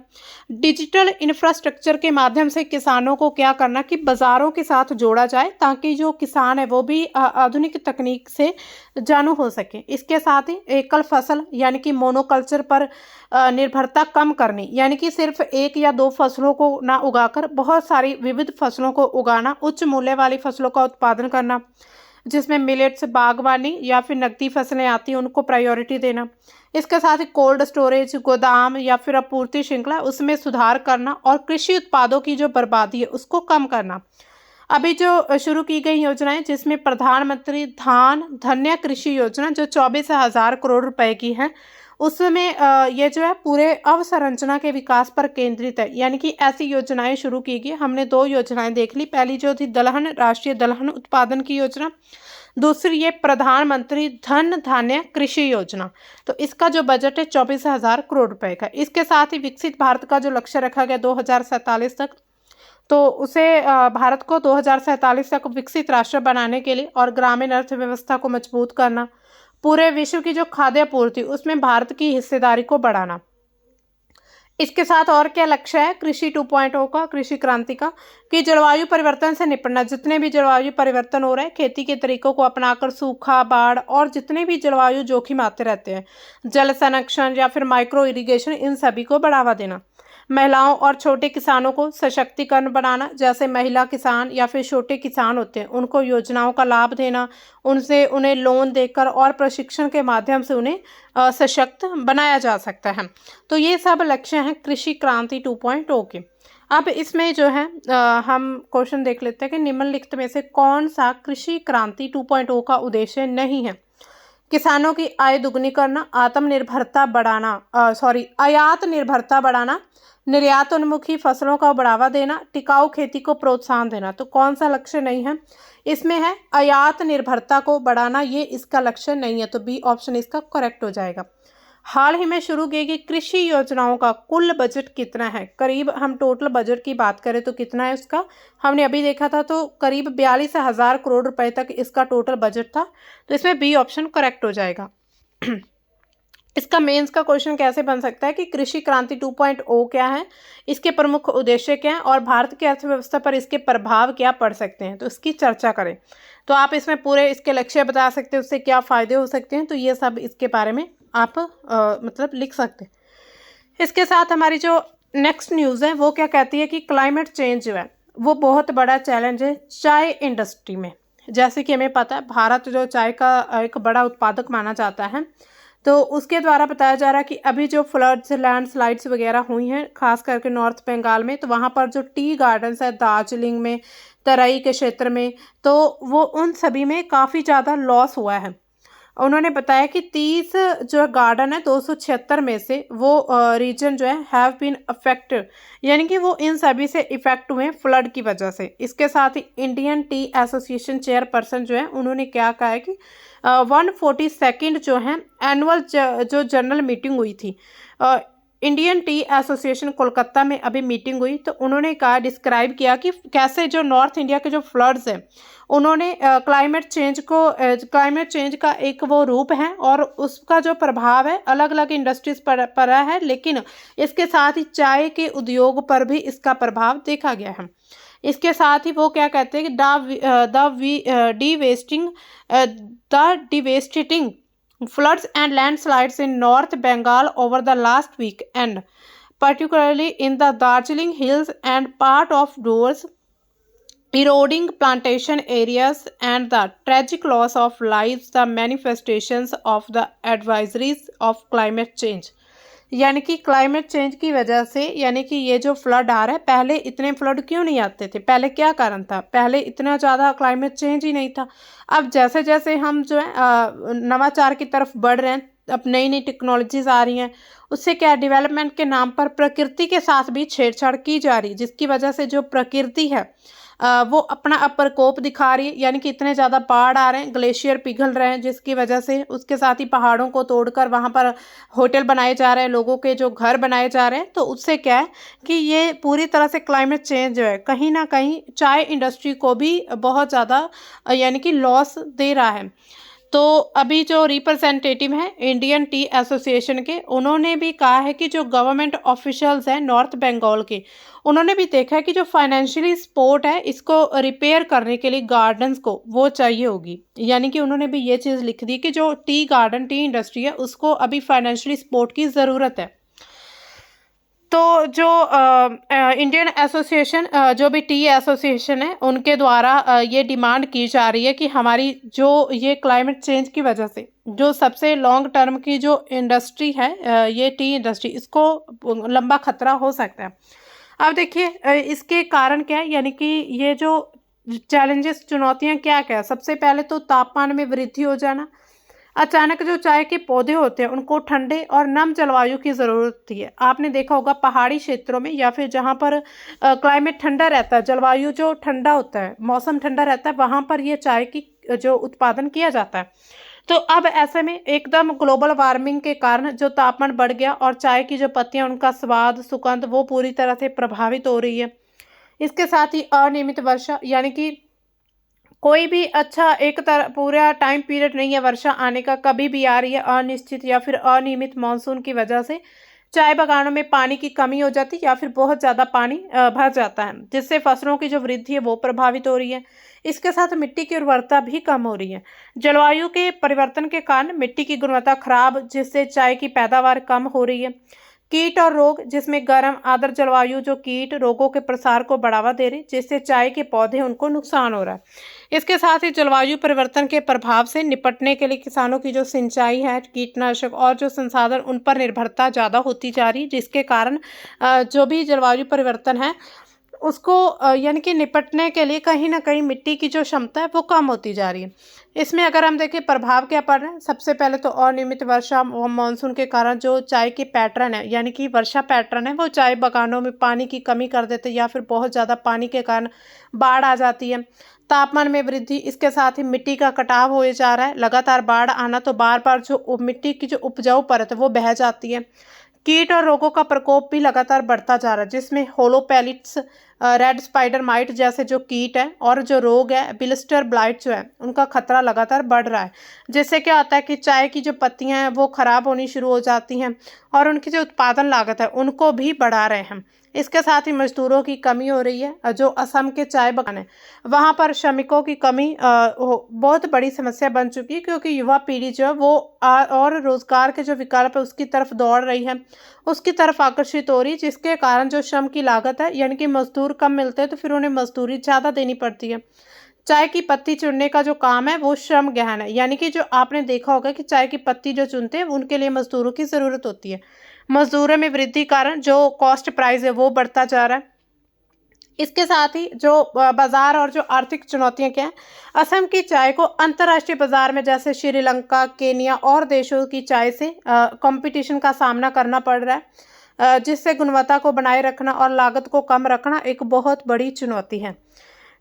डिजिटल इंफ्रास्ट्रक्चर के माध्यम से किसानों को क्या करना कि बाज़ारों के साथ जोड़ा जाए, ताकि जो किसान है वो भी आधुनिक तकनीक से जानू हो सके। इसके साथ ही एकल फसल यानी कि मोनोकल्चर पर निर्भरता कम करनी, यानी कि सिर्फ एक या दो फसलों को ना उगाकर बहुत सारी विविध फसलों को उगाना। उच्च मूल्य वाली फसलों का उत्पादन करना, जिसमें मिलेट्स, बागवानी या फिर नकदी फसलें आती हैं, उनको प्रायोरिटी देना। इसके साथ ही कोल्ड स्टोरेज, गोदाम या फिर आपूर्ति श्रृंखला उसमें सुधार करना, और कृषि उत्पादों की जो बर्बादी है उसको कम करना। अभी जो शुरू की गई योजनाएं, जिसमें प्रधानमंत्री धान धन्य कृषि योजना जो 24,000 करोड़ रुपए की है, उसमें ये जो है पूरे अवसंरचना के विकास पर केंद्रित है, यानी कि ऐसी योजनाएं शुरू की गई। हमने दो योजनाएं देख ली, पहली जो थी दलहन, राष्ट्रीय दलहन उत्पादन की योजना, दूसरी ये प्रधानमंत्री धन धान्य कृषि योजना। तो इसका जो बजट है 24,000 करोड़ रुपए का। इसके साथ ही विकसित भारत का जो लक्ष्य रखा गया 2047 तक, तो उसे भारत को 2047 तक विकसित राष्ट्र बनाने के लिए और ग्रामीण अर्थव्यवस्था को मजबूत करना, पूरे विश्व की जो खाद्य आपूर्ति उसमें भारत की हिस्सेदारी को बढ़ाना। इसके साथ और क्या लक्ष्य है कृषि 2.0 का, कृषि क्रांति का, कि जलवायु परिवर्तन से निपटना। जितने भी जलवायु परिवर्तन हो रहे हैं, खेती के तरीकों को अपनाकर सूखा, बाढ़ और जितने भी जलवायु जोखिम आते रहते हैं, जल संरक्षण या फिर माइक्रो इरिगेशन, इन सभी को बढ़ावा देना। महिलाओं और छोटे किसानों को सशक्तिकरण बनाना, जैसे महिला किसान या फिर छोटे किसान होते हैं उनको योजनाओं का लाभ देना, उन्हें लोन देकर और प्रशिक्षण के माध्यम से उन्हें सशक्त बनाया जा सकता है। तो ये सब लक्ष्य हैं कृषि क्रांति 2.0 के। अब इसमें जो है हम क्वेश्चन देख लेते हैं कि निम्नलिखित में से कौन सा कृषि क्रांति 2.0 का उद्देश्य नहीं है। किसानों की आय दुगनी करना, आत्मनिर्भरता बढ़ाना, आयात निर्भरता बढ़ाना, निर्यातोन्मुखी फसलों का बढ़ावा देना, टिकाऊ खेती को प्रोत्साहन देना। तो कौन सा लक्ष्य नहीं है? इसमें है आयात निर्भरता को बढ़ाना, ये इसका लक्ष्य नहीं है, तो बी ऑप्शन इसका करेक्ट हो जाएगा। हाल ही में शुरू की गई कृषि योजनाओं का कुल बजट कितना है? करीब हम टोटल बजट की बात करें तो कितना है उसका, हमने अभी देखा था, तो करीब 42,000 करोड़ रुपए तक इसका टोटल बजट था, तो इसमें बी ऑप्शन करेक्ट हो जाएगा। इसका मेंस का क्वेश्चन कैसे बन सकता है कि कृषि क्रांति 2.0 क्या है, इसके प्रमुख उद्देश्य क्या हैं और भारत की अर्थव्यवस्था पर इसके प्रभाव क्या पड़ सकते हैं, तो इसकी चर्चा करें। तो आप इसमें पूरे इसके लक्ष्य बता सकते हैं, उससे क्या फ़ायदे हो सकते हैं, तो ये सब इसके बारे में आप मतलब लिख सकते हैं। इसके साथ हमारी जो नेक्स्ट न्यूज़ है वो क्या कहती है कि क्लाइमेट चेंज जो है वो बहुत बड़ा चैलेंज है चाय इंडस्ट्री में। जैसे कि हमें पता है भारत जो चाय का एक बड़ा उत्पादक माना जाता है, तो उसके द्वारा बताया जा रहा है कि अभी जो फ्लड्स, लैंडस्लाइड्स वगैरह हुई हैं खास करके नॉर्थ बंगाल में, तो वहाँ पर जो टी गार्डन्स है दार्जिलिंग में, तराई के क्षेत्र में, तो वो उन सभी में काफ़ी ज़्यादा लॉस हुआ है। उन्होंने बताया कि 30 जो गार्डन है 276 में से वो रीजन जो है हैव बीन अफेक्टेड, यानी कि वो इन सभी से इफेक्ट हुए फ्लड की वजह से। इसके साथ ही इंडियन टी एसोसिएशन चेयरपर्सन जो है उन्होंने क्या कहा है कि 142nd जो है एनुअल जो जनरल मीटिंग हुई थी इंडियन टी एसोसिएशन कोलकाता में अभी मीटिंग हुई, तो उन्होंने कहा, डिस्क्राइब किया कि कैसे जो नॉर्थ इंडिया के जो फ्लड्स हैं उन्होंने क्लाइमेट चेंज का एक वो रूप है और उसका जो प्रभाव है अलग अलग इंडस्ट्रीज पर रहा है, लेकिन इसके साथ ही चाय के उद्योग पर भी इसका प्रभाव देखा गया है। इसके साथ ही वो क्या कहते हैं कि the devastating floods and landslides in North Bengal over the last week, and particularly in the Darjeeling Hills and part of Doors, eroding plantation areas and the tragic loss of lives, the manifestations of the advisories of climate change. यानी कि क्लाइमेट चेंज की वजह से, यानी कि ये जो फ्लड आ रहा है, पहले इतने फ्लड क्यों नहीं आते थे? पहले क्या कारण था? पहले इतना ज़्यादा क्लाइमेट चेंज ही नहीं था। अब जैसे जैसे हम जो है नवाचार की तरफ बढ़ रहे हैं, अब नई नई टेक्नोलॉजीज आ रही हैं, उससे क्या डेवलपमेंट के नाम पर प्रकृति के साथ भी छेड़छाड़ की जा रही है, जिसकी वजह से जो प्रकृति है वो अपना अब प्रकोप दिखा रही है। यानी कि इतने ज़्यादा बाढ़ आ रहे हैं, ग्लेशियर पिघल रहे हैं, जिसकी वजह से, उसके साथ ही पहाड़ों को तोड़कर वहाँ पर होटल बनाए जा रहे हैं, लोगों के जो घर बनाए जा रहे हैं। तो उससे क्या है कि ये पूरी तरह से क्लाइमेट चेंज जो है कहीं ना कहीं चाय इंडस्ट्री को भी बहुत ज़्यादा यानी कि लॉस दे रहा है। तो अभी जो रिप्रेजेंटेटिव हैं इंडियन टी एसोसिएशन के, उन्होंने भी कहा है कि जो गवर्नमेंट ऑफिशियल्स हैं नॉर्थ बंगाल के, उन्होंने भी देखा है कि जो फाइनेंशियली सपोर्ट है इसको रिपेयर करने के लिए गार्डन्स को वो चाहिए होगी। यानी कि उन्होंने भी ये चीज़ लिख दी कि जो टी गार्डन, टी इंडस्ट्री है, उसको अभी फाइनेंशियली सपोर्ट की ज़रूरत है। तो जो इंडियन एसोसिएशन, जो भी टी एसोसिएशन है, उनके द्वारा ये डिमांड की जा रही है कि हमारी जो ये क्लाइमेट चेंज की वजह से जो सबसे लॉन्ग टर्म की जो इंडस्ट्री है, ये टी इंडस्ट्री, इसको लंबा खतरा हो सकता है। अब देखिए इसके कारण क्या है, यानी कि ये जो चैलेंजेस, चुनौतियां क्या क्या है। सबसे पहले तो तापमान में वृद्धि हो जाना। अचानक जो चाय के पौधे होते हैं उनको ठंडे और नम जलवायु की ज़रूरत होती है। आपने देखा होगा पहाड़ी क्षेत्रों में या फिर जहाँ पर क्लाइमेट ठंडा रहता है, जलवायु जो ठंडा होता है, मौसम ठंडा रहता है, वहाँ पर ये चाय की जो उत्पादन किया जाता है। तो अब ऐसे में एकदम ग्लोबल वार्मिंग के कारण जो तापमान बढ़ गया और चाय की जो पत्तियां, उनका स्वाद, सुगंध वो पूरी तरह से प्रभावित हो रही है। इसके साथ ही अनियमित वर्षा, यानी कि कोई भी अच्छा एक तरह पूरा टाइम पीरियड नहीं है वर्षा आने का, कभी भी आ रही है अनिश्चित या फिर अनियमित मानसून की वजह से चाय बागानों में पानी की कमी हो जाती है या फिर बहुत ज़्यादा पानी भर जाता है, जिससे फसलों की जो वृद्धि है वो प्रभावित हो रही है। इसके साथ मिट्टी की उर्वरता भी कम हो रही है। जलवायु के परिवर्तन के कारण मिट्टी की गुणवत्ता खराब, जिससे चाय की पैदावार कम हो रही है। कीट और रोग, जिसमें गर्म आर्द्र जलवायु जो कीट रोगों के प्रसार को बढ़ावा दे रही, जिससे चाय के पौधे उनको नुकसान हो रहा है। इसके साथ ही जलवायु परिवर्तन के प्रभाव से निपटने के लिए किसानों की जो सिंचाई है, कीटनाशक और जो संसाधन, उन पर निर्भरता ज़्यादा होती जा रही, जिसके कारण जो भी जलवायु परिवर्तन है उसको यानी कि निपटने के लिए कहीं ना कहीं मिट्टी की जो क्षमता है वो कम होती जा रही है। इसमें अगर हम देखें प्रभाव क्या पड़ रहा है, सबसे पहले तो अनियमित वर्षा मानसून के कारण जो चाय की पैटर्न है, यानी कि वर्षा पैटर्न है, वो चाय बागानों में पानी की कमी कर देते या फिर बहुत ज़्यादा पानी के कारण बाढ़ आ जाती है। तापमान में वृद्धि, इसके साथ ही मिट्टी का कटाव हो जा रहा है। लगातार बाढ़ आना तो बार बार जो मिट्टी की जो उपजाऊ परत है वो बह जाती है। कीट और रोगों का प्रकोप भी लगातार बढ़ता जा रहा है, जिसमें होलो पैलिट्स, रेड स्पाइडर माइट जैसे जो कीट है और जो रोग है, बिलिस्टर ब्लाइट जो है, उनका खतरा लगातार बढ़ रहा है। जिससे क्या होता है कि चाय की जो पत्तियां हैं वो खराब होनी शुरू हो जाती हैं और उनकी जो उत्पादन लागत है उनको भी बढ़ा रहे हैं। इसके साथ ही मजदूरों की कमी हो रही है। जो असम के चाय बागान है वहाँ पर श्रमिकों की कमी बहुत बड़ी समस्या बन चुकी है, क्योंकि युवा पीढ़ी जो है वो और रोजगार के जो विकल्प है उसकी तरफ दौड़ रही है, उसकी तरफ आकर्षित हो रही है, जिसके कारण जो श्रम की लागत है, यानी कि मजदूर कम मिलते हैं तो फिर उन्हें मजदूरी ज़्यादा देनी पड़ती है। चाय की पत्ती चुनने का जो काम है वो श्रम गहन है, यानी कि जो आपने देखा होगा कि चाय की पत्ती जो चुनते हैं उनके लिए मजदूरों की ज़रूरत होती है। मजदूरों में वृद्धि कारण जो कॉस्ट प्राइस है वो बढ़ता जा रहा है। इसके साथ ही जो बाजार और जो आर्थिक चुनौतियां क्या हैं, असम की चाय को अंतर्राष्ट्रीय बाजार में जैसे श्रीलंका, केनिया और देशों की चाय से कंपटीशन का सामना करना पड़ रहा है, जिससे गुणवत्ता को बनाए रखना और लागत को कम रखना एक बहुत बड़ी चुनौती है।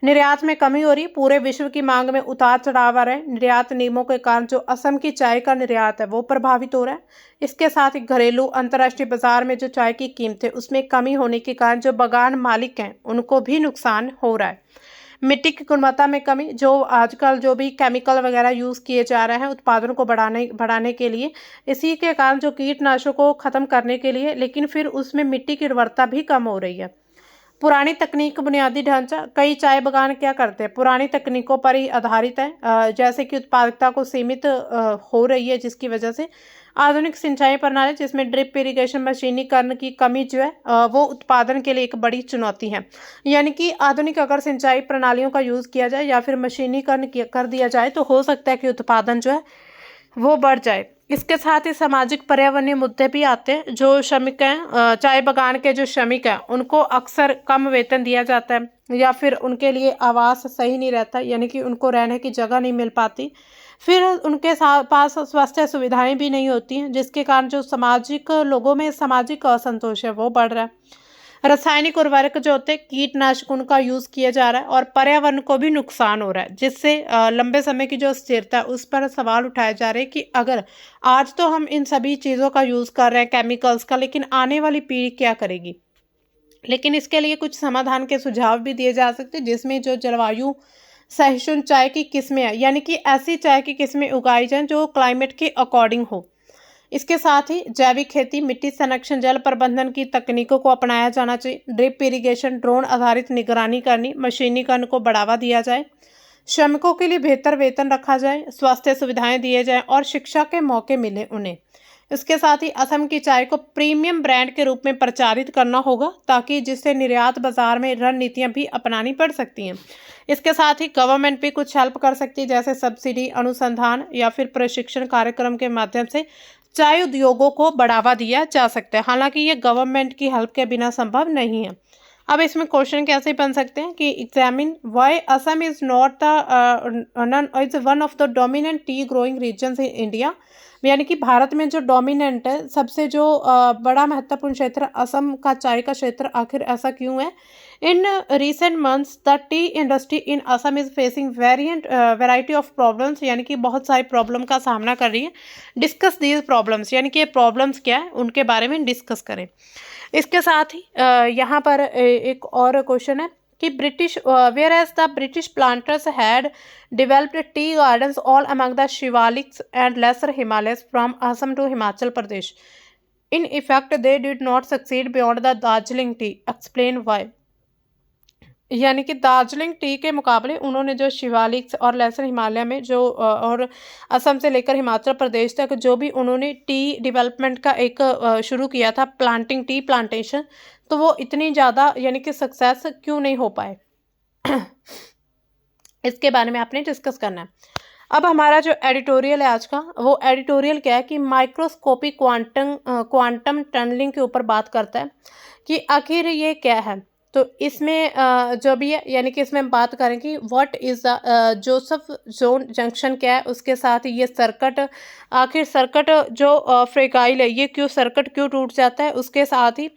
निर्यात में कमी हो रही, पूरे विश्व की मांग में उतार चढ़ाव आ रहे हैं। निर्यात नियमों के कारण जो असम की चाय का निर्यात है वो प्रभावित हो रहा है। इसके साथ ही घरेलू अंतर्राष्ट्रीय बाजार में जो चाय की कीमत है उसमें कमी होने के कारण जो बागान मालिक हैं उनको भी नुकसान हो रहा है। मिट्टी की गुणवत्ता में कमी, जो आजकल जो भी केमिकल वगैरह यूज़ किए जा रहे हैं उत्पादन को बढ़ाने के लिए, इसी के कारण जो कीटनाशकों को ख़त्म करने के लिए, लेकिन फिर उसमें मिट्टी की उर्वरता भी कम हो रही है। पुरानी तकनीक, बुनियादी ढांचा, कई चाय बागान क्या करते हैं पुरानी तकनीकों पर ही आधारित है, जैसे कि उत्पादकता को सीमित हो रही है, जिसकी वजह से आधुनिक सिंचाई प्रणाली जिसमें ड्रिप इरिगेशन, मशीनीकरण की कमी जो है वो उत्पादन के लिए एक बड़ी चुनौती है। यानी कि आधुनिक अगर सिंचाई प्रणालियों का यूज़ किया जाए या फिर मशीनीकरण कर दिया जाए तो हो सकता है कि उत्पादन जो है वो बढ़ जाए। इसके साथ ही सामाजिक पर्यावरणीय मुद्दे भी आते हैं। जो श्रमिक हैं, चाय बागान के जो श्रमिक हैं, उनको अक्सर कम वेतन दिया जाता है या फिर उनके लिए आवास सही नहीं रहता, यानी कि उनको रहने की जगह नहीं मिल पाती। फिर उनके पास स्वास्थ्य सुविधाएं भी नहीं होती हैं, जिसके कारण जो सामाजिक लोगों में सामाजिक असंतोष है वो बढ़ रहा है। रासायनिक उर्वरक जो होते हैं, कीटनाशक, उनका यूज़ किया जा रहा है और पर्यावरण को भी नुकसान हो रहा है, जिससे लंबे समय की जो स्थिरता है उस पर सवाल उठाए जा रहे हैं कि अगर आज तो हम इन सभी चीज़ों का यूज़ कर रहे हैं केमिकल्स का, लेकिन आने वाली पीढ़ी क्या करेगी। लेकिन इसके लिए कुछ समाधान के सुझाव भी दिए जा सकते हैं, जिसमें जो जलवायु सहिष्णु चाय की किस्में हैं, यानी कि ऐसी चाय की किस्में उगाई जाएं जो क्लाइमेट के अकॉर्डिंग हो। इसके साथ ही जैविक खेती, मिट्टी संरक्षण, जल प्रबंधन की तकनीकों को अपनाया जाना चाहिए। ड्रिप इरिगेशन, ड्रोन आधारित निगरानी करनी, मशीनीकरण को बढ़ावा दिया जाए। श्रमिकों के लिए बेहतर वेतन रखा जाए, स्वास्थ्य सुविधाएं दिए जाएं और शिक्षा के मौके मिले उन्हें। इसके साथ ही असम की चाय को प्रीमियम ब्रांड के रूप में प्रचारित करना होगा, ताकि जिससे निर्यात बाजार में रणनीतियां भी अपनानी पड़ सकती हैं। इसके साथ ही गवर्नमेंट भी कुछ हेल्प कर सकती है, जैसे सब्सिडी, अनुसंधान या फिर प्रशिक्षण कार्यक्रम के माध्यम से चाय उद्योगों को बढ़ावा दिया जा सकता है। हालांकि ये गवर्नमेंट की हेल्प के बिना संभव नहीं है। अब इसमें क्वेश्चन कैसे बन सकते हैं कि examine why Assam is not the is one of the dominant tea growing regions in India, यानी कि भारत में जो डोमिनेंट है, सबसे जो बड़ा महत्वपूर्ण क्षेत्र असम का चाय का क्षेत्र, आखिर ऐसा क्यों है। In recent months the T industry in Assam is facing variety of problems, यानी कि बहुत सारी प्रॉब्लम का सामना कर रही है। डिस्कस दीज प्रॉब्लम्स, यानी कि ये प्रॉब्लम्स क्या है उनके बारे में डिस्कस करें। इसके साथ ही यहाँ पर एक और क्वेश्चन है कि British were as the British planters had developed tea gardens all among the Shivaliks and lesser Himalayas from Assam to Himachal Pradesh. In effect, they did not succeed beyond the Darjeeling tea. Explain why. यानी कि दार्जिलिंग टी के मुकाबले उन्होंने जो शिवालिक्स और लेसर हिमालय में जो और असम से लेकर हिमाचल प्रदेश तक जो भी उन्होंने टी डेवलपमेंट का एक शुरू किया था, प्लांटिंग, टी प्लांटेशन, तो वो इतनी ज़्यादा यानी कि सक्सेस क्यों नहीं हो पाए। इसके बारे में आपने डिस्कस करना है। अब हमारा जो एडिटोरियल है आज का, वो एडिटोरियल क्या है कि माइक्रोस्कोपिक क्वांटम टनलिंग के ऊपर बात करता है कि आखिर ये क्या है। तो इसमें जो भी है, यानी कि इसमें हम बात करें कि what is the Joseph zone junction क्या है, उसके साथ ये सर्किट, आखिर सर्किट जो फ्रेगाइल है, ये क्यों सर्किट क्यों टूट जाता है। उसके साथ ही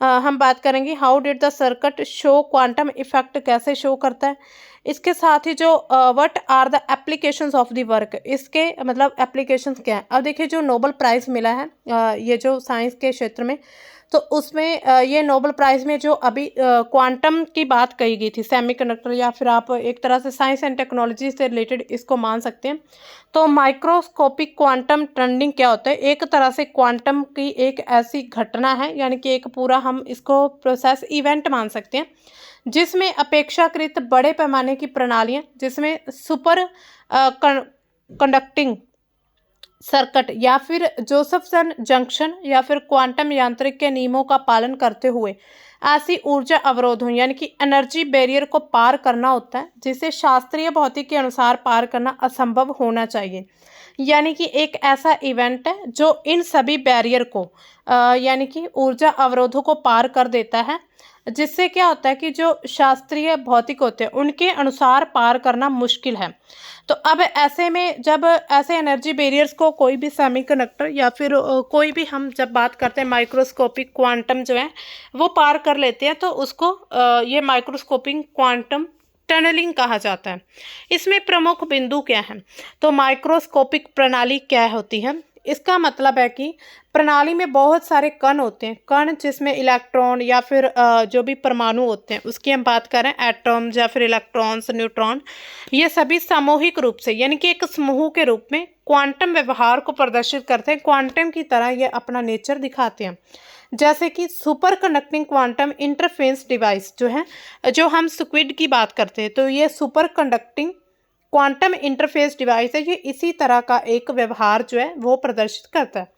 हम बात करेंगे how did the circuit show quantum effect, कैसे शो करता है। इसके साथ ही जो what are the applications of the work, इसके मतलब एप्लीकेशंस क्या है। अब देखिए जो नोबेल प्राइज़ मिला है ये जो साइंस के क्षेत्र में, तो उसमें ये नोबेल प्राइज़ में जो अभी क्वांटम की बात कही गई थी, सेमीकंडक्टर, या फिर आप एक तरह से साइंस एंड टेक्नोलॉजी से रिलेटेड इसको मान सकते हैं। तो माइक्रोस्कोपिक क्वांटम टनलिंग क्या होता है, एक तरह से क्वांटम की एक ऐसी घटना है, यानी कि एक पूरा हम इसको प्रोसेस इवेंट मान सकते हैं, जिसमें अपेक्षाकृत बड़े पैमाने की प्रणालियाँ, जिसमें सुपर कंडक्टिंग सर्किट या फिर जोसेफसन जंक्शन या फिर क्वांटम यांत्रिक के नियमों का पालन करते हुए ऐसी ऊर्जा अवरोध हो, यानी कि एनर्जी बैरियर को पार करना होता है, जिसे शास्त्रीय भौतिकी के अनुसार पार करना असंभव होना चाहिए। यानी कि एक ऐसा इवेंट है जो इन सभी बैरियर को यानी कि ऊर्जा अवरोधों को पार कर देता है, जिससे क्या होता है कि जो शास्त्रीय भौतिक होते हैं उनके अनुसार पार करना मुश्किल है। तो अब ऐसे में जब ऐसे एनर्जी बैरियर्स को कोई भी सेमीकंडक्टर या फिर कोई भी, हम जब बात करते हैं माइक्रोस्कोपिक क्वांटम जो है वो पार कर लेते हैं, तो उसको ये माइक्रोस्कोपिक क्वांटम टनलिंग कहा जाता है। इसमें प्रमुख बिंदु क्या हैं, तो माइक्रोस्कोपिक प्रणाली क्या होती है। इसका मतलब है कि प्रणाली में बहुत सारे कण होते हैं, कण जिसमें इलेक्ट्रॉन या फिर जो भी परमाणु होते हैं उसकी हम बात करें, एटम्स या फिर इलेक्ट्रॉन्स, न्यूट्रॉन, ये सभी सामूहिक रूप से यानी कि एक समूह के रूप में क्वांटम व्यवहार को प्रदर्शित करते हैं। क्वांटम की तरह ये अपना नेचर दिखाते हैं, जैसे कि super conducting quantum interference device जो है, जो हम स्क्विड की बात करते हैं, तो ये super conducting quantum interface device है, ये इसी तरह का एक व्यवहार जो है वो प्रदर्शित करता है।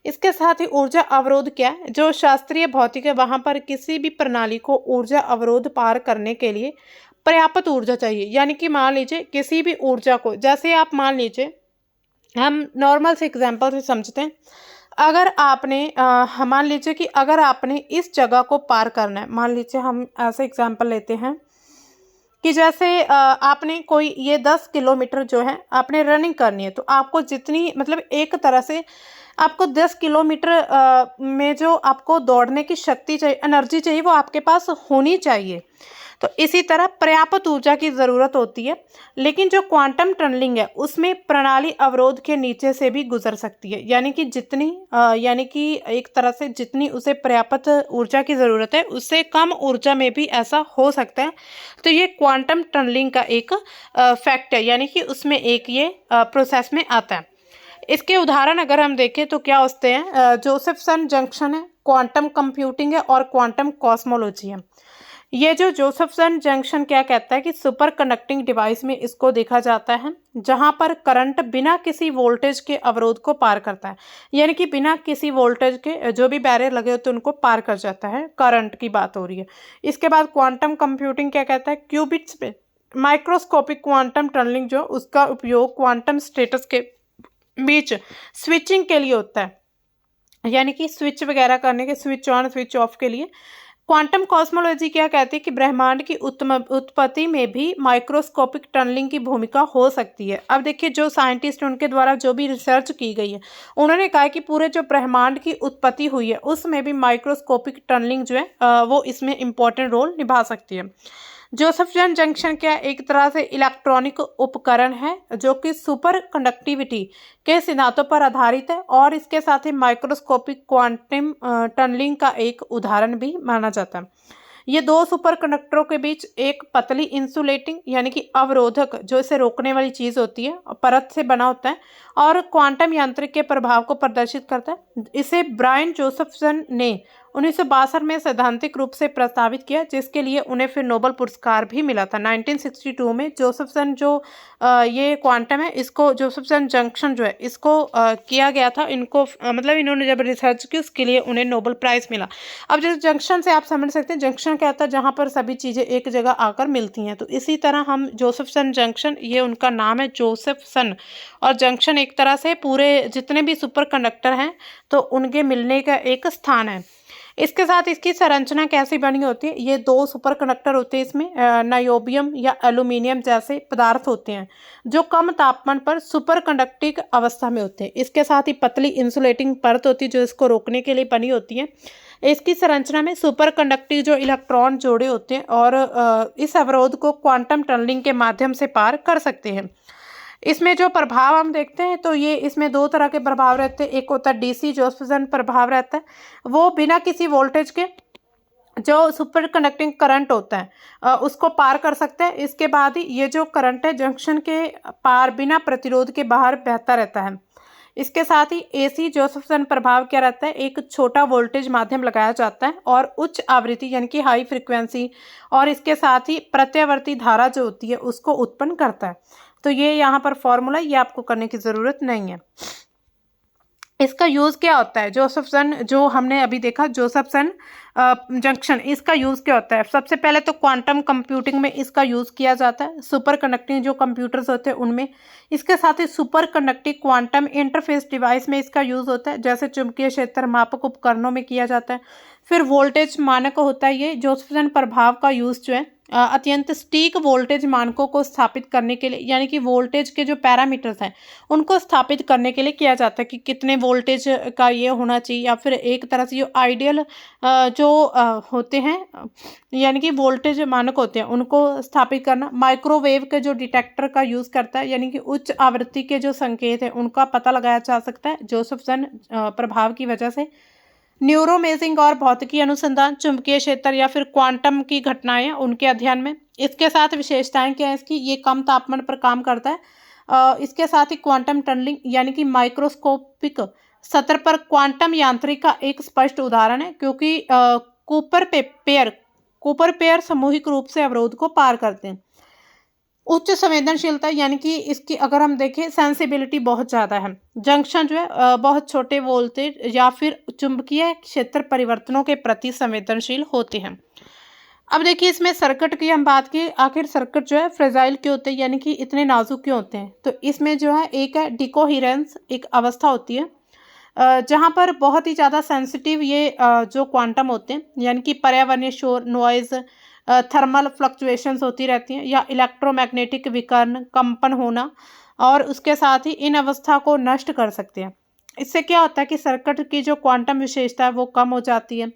इसके साथ ही ऊर्जा अवरोध क्या है, जो शास्त्रीय भौतिक है, वहाँ पर किसी भी प्रणाली को ऊर्जा अवरोध पार करने के लिए पर्याप्त ऊर्जा चाहिए। यानी कि मान लीजिए किसी भी ऊर्जा को, जैसे आप मान लीजिए हम नॉर्मल से एग्जाम्पल से समझते हैं। अगर आपने मान लीजिए कि अगर आपने इस जगह को पार करना है, मान लीजिए हम ऐसे एग्जाम्पल लेते हैं कि जैसे आपने कोई ये 10 किलोमीटर जो है आपने रनिंग करनी है, तो आपको जितनी मतलब एक तरह से आपको 10 किलोमीटर में जो आपको दौड़ने की शक्ति चाहिए, एनर्जी चाहिए, वो आपके पास होनी चाहिए। तो इसी तरह पर्याप्त ऊर्जा की ज़रूरत होती है। लेकिन जो क्वांटम टनलिंग है उसमें प्रणाली अवरोध के नीचे से भी गुजर सकती है, यानी कि जितनी यानी कि एक तरह से जितनी उसे पर्याप्त ऊर्जा की ज़रूरत है उससे कम ऊर्जा में भी ऐसा हो सकता है। तो ये क्वांटम टनलिंग का एक फैक्ट है, यानी कि उसमें एक ये प्रोसेस में आता है। इसके उदाहरण अगर हम देखें तो क्या होते हैं, जोसेफसन जंक्शन है, क्वांटम कंप्यूटिंग है और क्वांटम कॉस्मोलॉजी है। ये जो जोसेफसन जंक्शन क्या कहता है कि सुपर कंडक्टिंग डिवाइस में इसको देखा जाता है जहां पर करंट बिना किसी वोल्टेज के अवरोध को पार करता है, यानी कि बिना किसी वोल्टेज के जो भी बैरियर लगे होते हैं उनको पार कर जाता है, करंट की बात हो रही है। इसके बाद क्वांटम कंप्यूटिंग क्या कहता है, क्यूबिट्स पे माइक्रोस्कोपिक क्वांटम टनलिंग जो उसका उपयोग क्वांटम स्टेटस के बीच स्विचिंग के लिए होता है, यानी कि स्विच वगैरह करने के, स्विच ऑन स्विच ऑफ के लिए। क्वांटम कॉस्मोलॉजी क्या कहती है कि ब्रह्मांड की उत्पत्ति में भी माइक्रोस्कोपिक टनलिंग की भूमिका हो सकती है। अब देखिए जो साइंटिस्ट उनके द्वारा जो भी रिसर्च की गई है उन्होंने कहा कि पूरे जो ब्रह्मांड की उत्पत्ति हुई है उसमें भी माइक्रोस्कोपिक टनलिंग जो है वो इसमें इम्पोर्टेंट रोल निभा सकती है। जोसेफसन जंक्शन क्या एक तरह से इलेक्ट्रॉनिक उपकरण है जो कि सुपर कंडक्टिविटी के सिद्धांतों पर आधारित है और इसके साथ ही माइक्रोस्कोपिक क्वांटम टनलिंग का एक उदाहरण भी माना जाता है। ये दो सुपर कंडक्टरों के बीच एक पतली इंसुलेटिंग यानी कि अवरोधक जो इसे रोकने वाली चीज होती है परत से बना होता है और क्वांटम यांत्रिक के प्रभाव को प्रदर्शित करता है। इसे ब्रायन जोसेफसन ने 1962 में सैद्धांतिक रूप से प्रस्तावित किया, जिसके लिए उन्हें फिर नोबेल पुरस्कार भी मिला था 1962 में। जोसेफसन जो ये क्वांटम है इसको जोसेफसन जंक्शन जो है इसको किया गया था, इनको मतलब इन्होंने जब रिसर्च की उसके लिए उन्हें नोबेल प्राइज़ मिला। अब जैसे जंक्शन से आप समझ सकते हैं जंक्शन क्या होता है, जहाँ पर सभी चीज़ें एक जगह आकर मिलती हैं। तो इसी तरह हम जोसेफसन जंक्शन, ये उनका नाम है जोसेफसन, और जंक्शन एक तरह से पूरे जितने भी सुपर कंडक्टर हैं तो उनके मिलने का एक स्थान है। इसके साथ इसकी संरचना कैसी बनी होती है, ये दो सुपर कंडक्टर होते हैं, इसमें नायोबियम या एल्यूमिनियम जैसे पदार्थ होते हैं जो कम तापमान पर सुपर कंडक्टिंग अवस्था में होते हैं। इसके साथ ही पतली इंसुलेटिंग परत होती है जो इसको रोकने के लिए बनी होती है। इसकी संरचना में सुपर कंडक्टिंग जो इलेक्ट्रॉन जोड़े होते हैं और इस अवरोध को क्वांटम टनलिंग के माध्यम से पार कर सकते हैं। इसमें जो प्रभाव हम देखते हैं तो ये इसमें दो तरह के प्रभाव रहते हैं। एक होता है डीसी जोसेफसन प्रभाव रहता है, वो बिना किसी वोल्टेज के जो सुपर कंडक्टिंग करंट होता है उसको पार कर सकते हैं। इसके बाद ही ये जो करंट है जंक्शन के पार बिना प्रतिरोध के बाहर बहता रहता है। इसके साथ ही एसी जोसेफसन प्रभाव क्या रहता है, एक छोटा वोल्टेज माध्यम लगाया जाता है और उच्च आवृत्ति यानी कि हाई फ्रिक्वेंसी और इसके साथ ही प्रत्यावर्ती धारा जो होती है उसको उत्पन्न करता है। तो ये यहाँ पर फॉर्मूला, ये आपको करने की ज़रूरत नहीं है। इसका यूज़ क्या होता है, जोसेफसन जो हमने अभी देखा जोसेफसन जंक्शन, इसका यूज़ क्या होता है। सबसे पहले तो क्वांटम कंप्यूटिंग में इसका यूज़ किया जाता है, सुपर कंडक्टिंग जो कंप्यूटर्स होते हैं उनमें। इसके साथ ही super conducting quantum interface device में इसका यूज़ होता है, जैसे चुंबकीय क्षेत्र मापक उपकरणों में किया जाता है। फिर वोल्टेज मानक होता है, ये जोसेफसन प्रभाव का यूज़ जो है अत्यंत सटीक वोल्टेज मानकों को स्थापित करने के लिए, यानी कि वोल्टेज के जो पैरामीटर्स हैं उनको स्थापित करने के लिए किया जाता है कि कितने वोल्टेज का ये होना चाहिए, या फिर एक तरह से जो आइडियल जो होते हैं यानी कि वोल्टेज मानक होते हैं उनको स्थापित करना। माइक्रोवेव के जो डिटेक्टर का यूज़ करता है, यानी कि उच्च आवृत्ति के जो संकेत हैं उनका पता लगाया जा सकता है जोसेफसन प्रभाव की वजह से। न्यूरोमेजिंग और भौतिकी अनुसंधान, चुंबकीय क्षेत्र या फिर क्वांटम की घटनाएं उनके अध्ययन में। इसके साथ विशेषताएं क्या है इसकी, ये कम तापमान पर काम करता है। इसके साथ ही क्वांटम टनलिंग यानी कि माइक्रोस्कोपिक सतह पर क्वांटम यांत्रिक का एक स्पष्ट उदाहरण है, क्योंकि कूपर पेयर सामूहिक रूप से अवरोध को पार करते हैं। उच्च संवेदनशीलता यानी कि इसकी अगर हम देखें सेंसिबिलिटी बहुत ज़्यादा है। जंक्शन जो है बहुत छोटे वोल्टेज या फिर चुंबकीय क्षेत्र परिवर्तनों के प्रति संवेदनशील होते हैं। अब देखिए इसमें सर्किट की हम बात की, आखिर सर्किट जो है फ्रेजाइल क्यों होते हैं, यानी कि इतने नाजुक क्यों होते हैं। तो इसमें जो है एक है डिकोहिरेंस, एक अवस्था होती है जहाँ पर बहुत ही ज़्यादा सेंसिटिव ये जो क्वांटम होते हैं, यानी कि पर्यावरणीय शोर, नॉइज़, थर्मल फ्लक्चुएशंस होती रहती हैं, या इलेक्ट्रोमैग्नेटिक विकर्ण, कंपन होना, और उसके साथ ही इन अवस्था को नष्ट कर सकते हैं। इससे क्या होता है कि सर्किट की जो क्वांटम विशेषता है वो कम हो जाती है।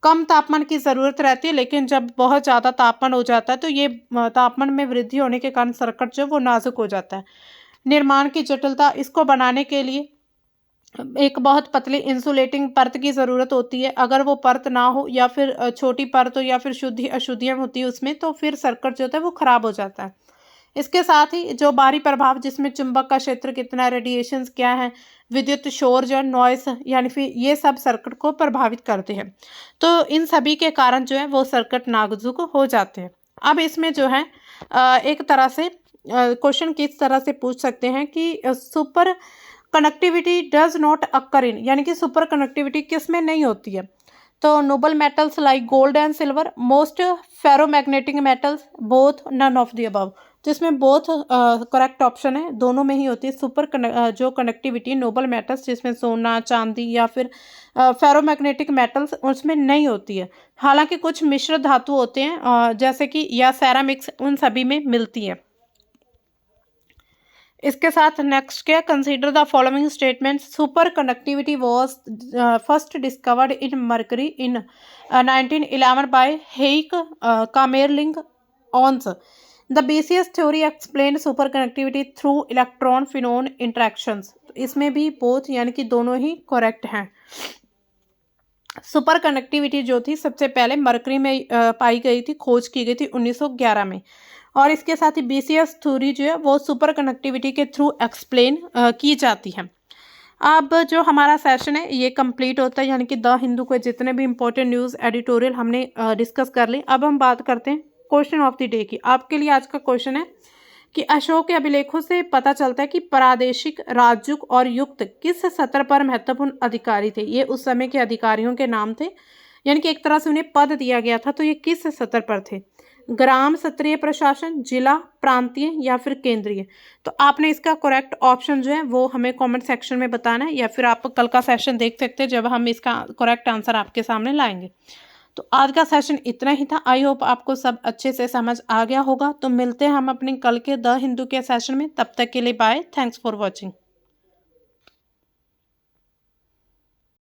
कम तापमान की ज़रूरत रहती है, लेकिन जब बहुत ज़्यादा तापमान हो जाता है तो ये तापमान में वृद्धि होने के कारण सर्किट जो है वो नाजुक हो जाता है। निर्माण की जटिलता, इसको बनाने के लिए एक बहुत पतली इंसुलेटिंग परत की ज़रूरत होती है। अगर वो परत ना हो, या फिर छोटी परत हो, या फिर शुद्धि अशुद्धियाँ होती है उसमें, तो फिर सर्किट जो होता है वो ख़राब हो जाता है। इसके साथ ही जो बाहरी प्रभाव, जिसमें चुंबक का क्षेत्र कितना है, रेडिएशंस क्या है, विद्युत शोर जो है, नॉइस, यानी फिर ये सब सर्किट को प्रभावित करते हैं। तो इन सभी के कारण जो है वो सर्किट नाजुक हो जाते हैं। अब इसमें जो है एक तरह से क्वेश्चन किस तरह से पूछ सकते हैं कि super connectivity does not occur in, यानी कि सुपर कनेक्टिविटी किस में नहीं होती है। तो noble metals like gold and silver, most ferromagnetic metals, both, none of the above. तो इसमें बोथ करेक्ट ऑप्शन है, दोनों में ही होती है। जो कनेक्टिविटी नोबल मेटल्स, जिसमें सोना, चांदी, या फिर फेरोमैग्नेटिक मेटल्स, उसमें नहीं होती है। हालांकि कुछ मिश्र धातु होते हैं जैसे कि या सेरामिक्स, उन सभी में मिलती है। इसके साथ नेक्स्ट क्या, consider the following statement. Super connectivity was first discovered in mercury in 1911 by Heike Kamerlingh Onnes. The BCS theory explain super connectivity through electron phonon interactions. इसमें भी बोथ, यानी कि दोनों ही करेक्ट हैं। सुपर कनेक्टिविटी जो थी सबसे पहले मरकरी में पाई गई थी, खोज की गई थी 1911 में। और इसके साथ ही बीसीएस थ्योरी जो है वो सुपर कनेक्टिविटी के थ्रू एक्सप्लेन की जाती है। अब जो हमारा सेशन है ये कंप्लीट होता है, यानी कि द हिंदू के जितने भी इंपॉर्टेंट न्यूज़ एडिटोरियल हमने डिस्कस कर ली। अब हम बात करते हैं क्वेश्चन ऑफ द डे की। आपके लिए आज का क्वेश्चन है कि अशोक के अभिलेखों से पता चलता है कि प्रादेशिक, राजयुग और युक्त किस सत्र पर महत्वपूर्ण अधिकारी थे। ये उस समय के अधिकारियों के नाम थे, यानी कि एक तरह से उन्हें पद दिया गया था। तो ये किस सत्र पर थे? ग्राम स्तरीय प्रशासन, जिला, प्रांतीय, या फिर केंद्रीय। तो आपने इसका करेक्ट ऑप्शन जो है वो हमें कमेंट सेक्शन में बताना है, या फिर आप कल का सेशन देख सकते हैं जब हम इसका करेक्ट आंसर आपके सामने लाएंगे। तो आज का सेशन इतना ही था। आई होप आपको सब अच्छे से समझ आ गया होगा। तो मिलते हैं हम अपने कल के द हिंदू के सेशन में। तब तक के लिए बाय। Thanks for watching.